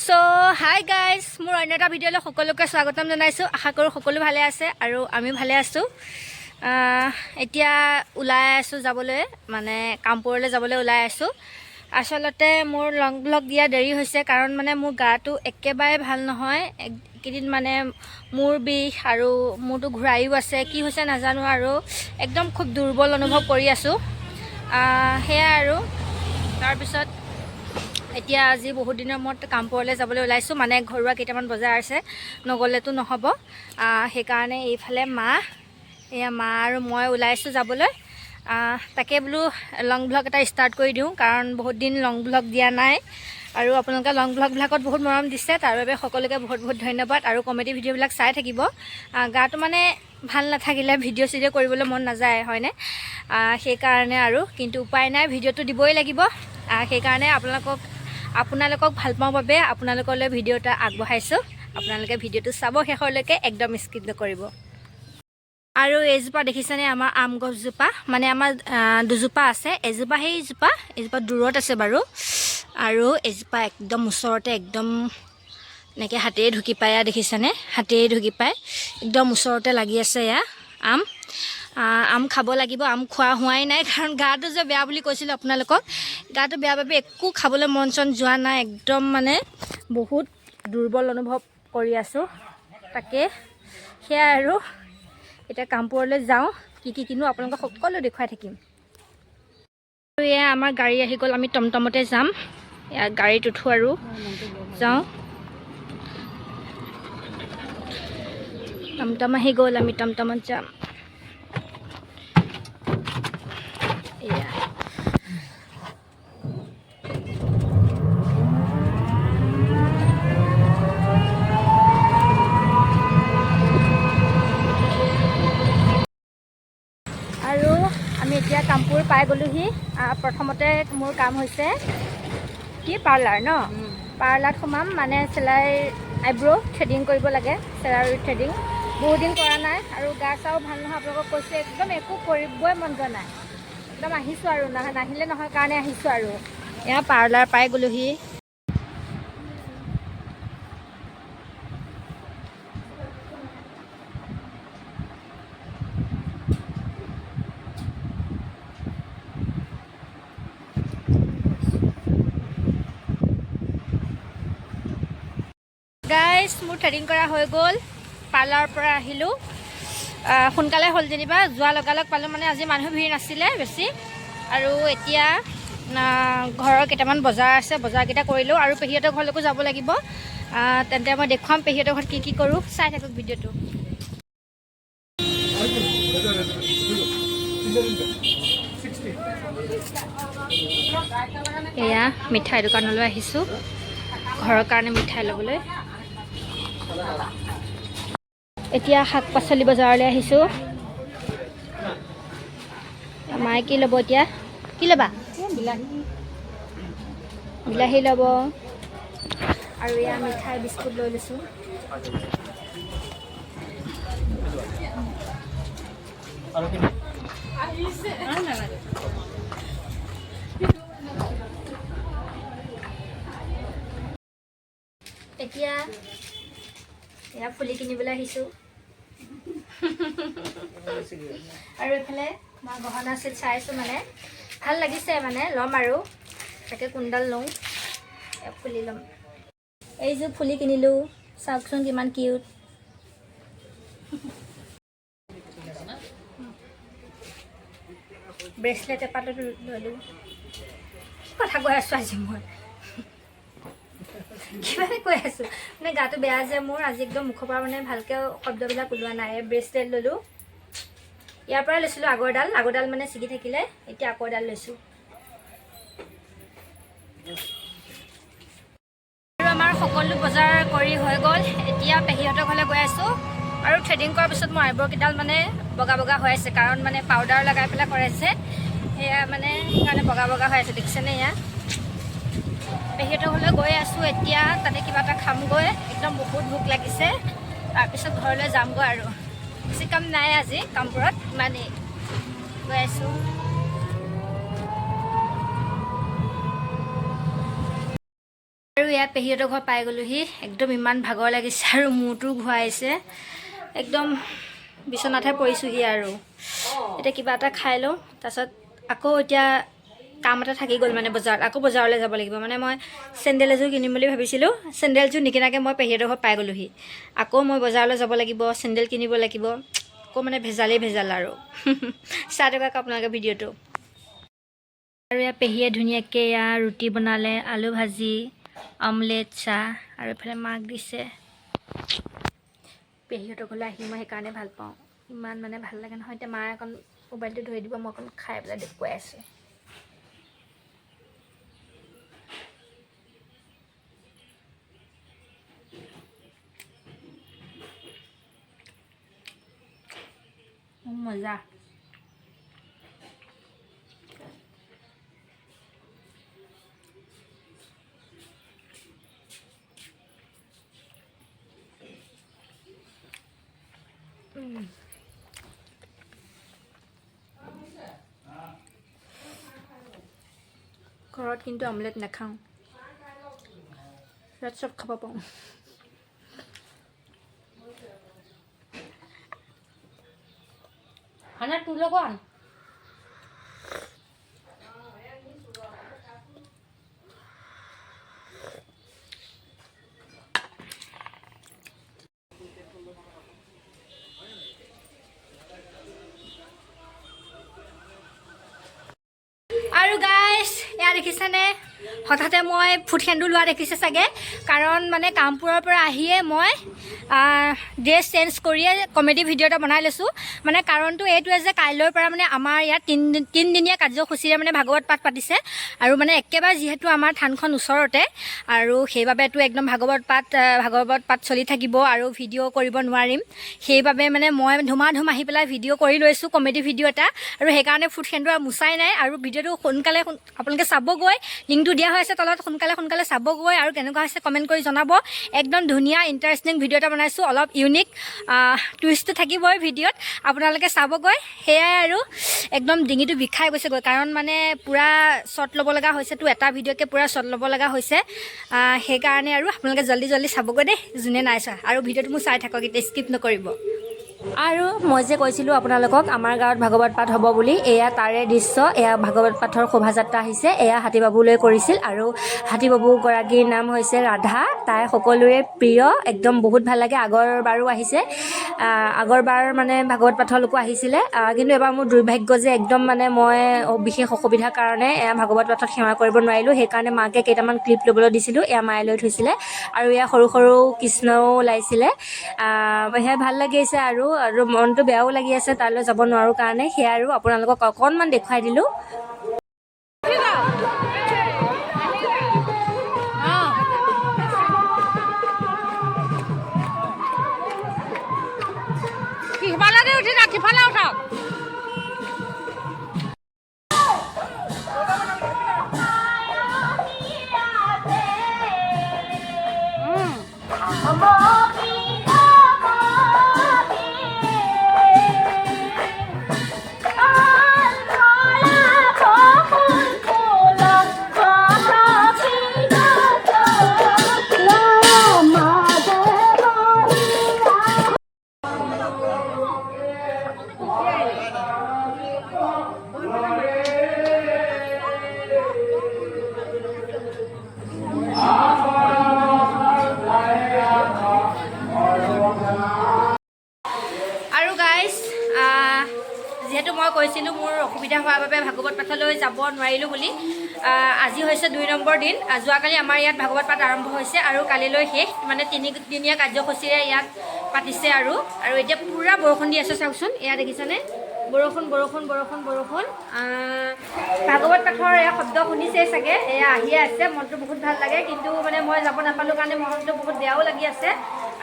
So hi guys, মোৰ অন্য এটা ভিডিঅ'লৈ সকলোকে স্বাগতম জনাইছোঁ। আশা কৰোঁ সকলো ভালে আছে আৰু আমি ভালে আছোঁ। এতিয়া ওলাই আছোঁ যাবলৈ, মানে কামপুৰলৈ যাবলৈ ওলাই আছোঁ। আচলতে মোৰ লং ব্লগ দিয়া দেৰি হৈছে, কাৰণ মানে মোৰ গাটো একেবাৰে ভাল নহয়। এইকেইদিন মানে মূৰ বিষ আৰু মূৰটো ঘূৰায়ো আছে, কি হৈছে নাজানো আৰু একদম খুব দুৰ্বল অনুভৱ কৰি আছোঁ। সেয়াই আৰু তাৰপিছত এতিয়া আজি বহুত দিনৰ মূৰত কামপুৰলৈ যাবলৈ ওলাইছোঁ। মানে ঘৰুৱা কেইটামান বজাৰ আছে, নগ'লেতো নহ'ব। সেইকাৰণে এইফালে এয়া মা আৰু মই ওলাইছোঁ যাবলৈ। তাকে বোলো লং ব্লগ এটা ষ্টাৰ্ট কৰি দিওঁ, কাৰণ বহুত দিন লং ব্লগ দিয়া নাই আৰু আপোনালোকে লং ব্লগবিলাকত বহুত মৰম দিছে, তাৰ বাবে সকলোকে বহুত বহুত ধন্যবাদ। আৰু কমেডি ভিডিঅ'বিলাক চাই থাকিব। গাটো মানে ভাল নাথাকিলে ভিডিঅ' চিডিঅ' কৰিবলৈ মন নাযায়, হয়নে? সেইকাৰণে আৰু কিন্তু উপায় নাই, ভিডিঅ'টো দিবই লাগিব। সেইকাৰণে আপোনালোকক ভাল পাওঁ বাবে আপোনালোকলৈ ভিডিঅ' এটা আগবঢ়াইছোঁ। আপোনালোকে ভিডিঅ'টো চাব শেষলৈকে, একদম স্কিপ নকৰিব। আৰু এইজোপা দেখিছেনে, আমাৰ আম গছজোপা, মানে আমাৰ দুজোপা আছে। এইজোপা দূৰত আছে বাৰু, আৰু এইজোপা একদম ওচৰতে, একদম এনেকৈ হাতেৰে ঢুকি পায়। দেখিছেনে, হাতেৰে ঢুকি পায়, একদম ওচৰতে লাগি আছে এয়া আম খাব লাগিব। আম খোৱা হোৱাই নাই, কাৰণ গাটো যে বেয়া বুলি কৈছিলোঁ আপোনালোকক। গাটো বেয়া বাবে একো খাবলৈ মন চন যোৱা নাই, একদম মানে বহুত দুৰ্বল অনুভৱ কৰি আছোঁ। তাকে সেয়াই আৰু এতিয়া কামপুৰলৈ যাওঁ, কি কিনো আপোনালোকক সকলো দেখুৱাই থাকিম। আৰু এয়া আমাৰ গাড়ী আহি গ'ল, আমি টমটমতে যাম। এয়া গাড়ীত উঠোঁ আৰু যাওঁ। টমটম আহি গ'ল, আমি টমটমত যাম। এয়া আৰু আমি এতিয়া কামপুৰ পাই গ'লোহি। প্ৰথমতে মোৰ কাম হৈছে কি, পাৰ্লাৰ ন? পাৰ্লাৰত সোমাম, মানে আইব্ৰ' থ্ৰেডিং কৰিব লাগে, চেলাউৰি থ্ৰেডিং। বহুত দিন কৰা নাই আৰু গা চাও ভাল নহয়, আপোনালোকক কৈছোঁ। একদম একো কৰিবই মন যোৱা নাই, একদম আহিছোঁ আৰু নাহিলে নহয় কাৰণে আহিছোঁ আৰু। এয়া পাৰ্লাৰ পাই গ'লোহি। গাইজ, মোৰ থ্ৰেডিং কৰা হৈ গ'ল, পাৰ্লাৰৰ পৰা আহিলোঁ। সোনকালে হ'ল যেনিবা, যোৱা লগালগ পালোঁ। মানে আজি মানুহ ভিৰ নাছিলে বেছি। আৰু এতিয়া ঘৰৰ কেইটামান বজাৰ আছে, বজাৰকেইটা কৰিলোঁ। আৰু পেহীহঁতৰ ঘৰলৈকো যাব লাগিব। তেন্তে মই দেখুৱাম পেহীহঁতৰ ঘৰত কি কৰোঁ, চাই থাকক ভিডিঅ'টো। এয়া মিঠাই দোকানলৈ আহিছোঁ, ঘৰৰ কাৰণে মিঠাই ল'বলৈ। এতিয়া শাক পাচলি বজাৰলৈ আহিছোঁ। মায়ে কি ল'ব এতিয়া? কি ল'বা? বিলাহী ল'ব। আৰু এয়া মিঠাই বিস্কুট লৈ লৈছোঁ। এতিয়া এয়া ফুলি কিনিবলৈ আহিছোঁ। আৰু এইফালে মই গহনা চেট চাই আছোঁ, মানে ভাল লাগিছে, মানে ল'ম আৰু তাকে কোনডাল লওঁ। ফুলি ল'ম। এইযোৰ ফুলি কিনিলোঁ, চাওকচোন কিমান কিউট। ব্ৰেচলেট এপাতো ল'লোঁ। কি কথা কৈ আছোঁ আজি মই, কিবাহে কৈ আছোঁ, মানে গাটো বেয়া যে মোৰ আজি, একদম মুখৰ পৰা মানে ভালকৈ শব্দবিলাক ওলোৱা নাই। ব্ৰেচলেট ল'লোঁ, ইয়াৰ পৰাই লৈছিলোঁ। আগৰডাল মানে ছিগি থাকিলে, এতিয়া আকৌ এডাল লৈছোঁ। আৰু আমাৰ সকলো বজাৰ কৰি হৈ গ'ল। এতিয়া পেহীহঁতৰ ঘৰলৈ গৈ আছোঁ। আৰু থ্ৰেডিং কৰাৰ পিছত মোৰ আইব্ৰ'কেইডাল মানে বগা বগা হৈ আছে, কাৰণ মানে পাউডাৰ লগাই পেলাই কৰাইছে। সেয়া মানে সেইকাৰণে বগা বগা হৈ আছে, দেখিছেনে? এয়া পেহীহঁতৰ ঘৰলৈ গৈ আছোঁ এতিয়া, তাতে কিবা এটা খামগৈ। একদম বহুত ভোক লাগিছে। তাৰপিছত ঘৰলৈ যামগৈ আৰু। বেছি কাম নাই আজি কামপুৰত, ইমানেই। গৈ আছোঁ। আৰু ইয়াত পেহীহঁতৰ ঘৰ পাই গ'লোহি একদম ইমান ভাগৰ লাগিছে আৰু মূৰটো ঘূৰাইছে একদম বিচনাতহে পৰিছোঁহি আৰু এতিয়া কিবা এটা খাই লওঁ তাৰপিছত আকৌ এতিয়া কাম এটা থাকি গ'ল মানে বজাৰত আকৌ বজাৰলৈ যাব লাগিব মানে মই চেণ্ডেল এযোৰ কিনিম বুলি ভাবিছিলোঁ চেণ্ডেলযোৰ নিকিনাকৈ মই পেহীহঁতৰ ঘৰত পাই গ'লোহি আকৌ মই বজাৰলৈ যাব লাগিব চেণ্ডেল কিনিব লাগিব আকৌ মানে ভেজাল আৰু চাই থকা আপোনালোকে ভিডিঅ'টো আৰু ইয়াত পেহীয়ে ধুনীয়াকৈ ইয়াৰ ৰুটি বনালে আলু ভাজি অমলেট চাহ আৰু এইফালে মাক দিছে পেহীহঁতৰ ঘৰলৈ আহি মই সেইকাৰণে ভাল পাওঁ ইমান মানে ভাল লাগে নহয় এতিয়া মায়ে অকণ মোবাইলটো ধৰি দিব মই অকণ খাই পেলাই দেখুৱাই আছোঁ মজা ঘৰত কিন্তু অমলেট নাখাওঁ ইয়াত চব খাব পাওঁ খানা তোৰ লগত আৰু গাইছ এয়া দেখিছেনে হঠাতে মই ফুট সেন্দুৰ লোৱা দেখিছে চাগে কাৰণ মানে কামপুৰৰ পৰা আহিয়ে মই ড্ৰেছ চেঞ্জ কৰিয়ে কমেডি ভিডিঅ' এটা বনাই লৈছোঁ মানে কাৰণটো এইটোৱে যে কাইলৈৰ পৰা মানে আমাৰ ইয়াত তিনিদিনীয়া কাৰ্যসূচীৰে মানে ভাগৱত পাঠ পাতিছে আৰু মানে একেবাৰে যিহেতু আমাৰ থানখন ওচৰতে আৰু সেইবাবেতো একদম ভাগৱত পাঠ চলি থাকিব আৰু ভিডিঅ' কৰিব নোৱাৰিম সেইবাবে মানে মই ধুমা আহি পেলাই ভিডিঅ' কৰি লৈছোঁ কমেডি ভিডিঅ' এটা আৰু সেইকাৰণে ফুট সেন্দুৰ মুচাই নাই আৰু ভিডিঅ'টো সোনকালে আপোনালোকে চাবগৈ লিংকটো দিয়া হৈ আছে তলত সোনকালে চাবগৈ আৰু কেনেকুৱা হৈছে কমেণ্ট কৰি জনাব একদম ধুনীয়া ইণ্টাৰেষ্টিং ভিডিঅ' এটা বনাইছোঁ অলপ ইউনিক টুইষ্টটো থাকিবই ভিডিঅ'ত আপোনালোকে চাবগৈ সেয়াই আৰু একদম ডিঙিটো বিষাই গৈছেগৈ কাৰণ মানে পূৰা শ্বৰ্ট ল'ব লগা হৈছেতো এটা ভিডিঅ'কে পূৰা শ্বৰ্ট ল'ব লগা হৈছে সেইকাৰণে আৰু আপোনালোকে জল্দি চাবগৈ দেই যোনে নাই চোৱা আৰু ভিডিঅ'টো মোৰ চাই থাকক এতিয়া স্কিপ নকৰিব আৰু মই যে কৈছিলোঁ আপোনালোকক আমাৰ গাঁৱত ভাগৱত পাঠ হ'ব বুলি এয়া তাৰে দৃশ্য এয়া ভাগৱত পাঠৰ শোভাযাত্ৰা আহিছে এয়া হাতীবাবুলৈ কৰিছিল আৰু হাতীবাবুগৰাকীৰ নাম হৈছে ৰাধা তাই সকলোৰে প্ৰিয় একদম বহুত ভাল লাগে আগৰবাৰো আহিছে আগৰবাৰ মানে ভাগৱত পাঠৰ লোকো আহিছিলে কিন্তু এবাৰ মোৰ দুৰ্ভাগ্য যে একদম মানে মই বিশেষ অসুবিধাৰ কাৰণে এয়া ভাগৱত পাঠত সেৱা কৰিব নোৱাৰিলোঁ সেইকাৰণে মাকে কেইটামান ক্লিপ ল'বলৈ দিছিলোঁ এয়া মায়ে লৈ থৈছিলে আৰু এয়া সৰু কৃষ্ণও ওলাইছিলে সেয়া ভাল লাগিছে আৰু মনটো বেয়াও লাগি আছে তালৈ যাব নোৱাৰোঁ কাৰণে সেয়া আৰু আপোনালোকক অকণমান দেখুৱাই দিলোঁ যিহেতু মই কৈছিলোঁ মোৰ অসুবিধা হোৱাৰ বাবে ভাগৱত পাঠলৈ যাব নোৱাৰিলোঁ বুলি আজি হৈছে 2 নম্বৰ দিন যোৱাকালি আমাৰ ইয়াত ভাগৱত পাঠ আৰম্ভ হৈছে আৰু কালিলৈ শেষ মানে 3দিনীয়া কাৰ্যসূচীৰে ইয়াত পাতিছে আৰু এতিয়া পূৰা বৰষুণ দি আছে চাওকচোন এয়া দেখিছেনে বৰষুণ ভাগৱত পাঠৰ এয়া শব্দ শুনিছে চাগে এয়া আহিয়ে আছে মনটো বহুত ভাল লাগে কিন্তু মানে মই যাব নাপালোঁ কাৰণে মনটো বহুত বেয়াও লাগি আছে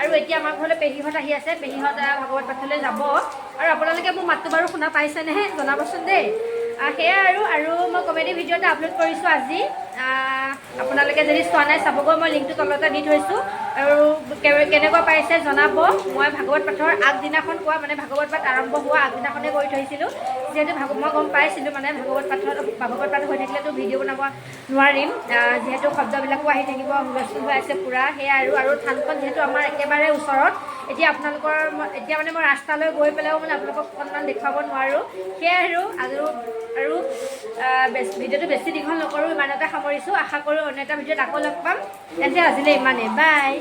আৰু এতিয়া আমাৰ ঘৰলৈ পেহীহঁত আহি আছে পেহীহঁত ভাগৱত পাঠলৈ যাব আৰু আপোনালোকে মোৰ মাতটো বাৰু শুনা পাইছেনেহে জনাবচোন দেই সেয়াই আৰু মই কমেডি ভিডিঅ' এটা আপলোড কৰিছোঁ আজি আপোনালোকে যদি চোৱা নাই চাবগৈ, মই লিংকটো তলতে দি থৈছোঁ। আৰু কেনেকুৱা পাইছে জনাব। মই ভাগৱত পাঠৰ আগদিনাখন কোৱা মানে ভাগৱত পাঠ আৰম্ভ হোৱা আগদিনাখনেই কৰি থৈছিলোঁ, যিহেতু মই গম পাইছিলোঁ মানে ভাগৱত পাঠ হৈ থাকিলেতো ভিডিঅ' বনাব নোৱাৰিম, যিহেতু শব্দবিলাকো আহি থাকিব, হুলস্থুল হৈ আছে পূৰা। সেয়াই আৰু থানখন যিহেতু আমাৰ একেবাৰে ওচৰত, এতিয়া মানে মই ৰাস্তালৈ গৈ পেলাইও মানে আপোনালোকক অকণমান দেখুৱাব নোৱাৰোঁ। সেয়াই আৰু ভিডিঅ'টো বেছি দীঘল নকৰোঁ, ইমানতে সামৰিছোঁ। আশা কৰোঁ অন্য এটা ভিডিঅ'ত আকৌ লগ পাম। তেন্তে আজিলৈ ইমানেই, বাই।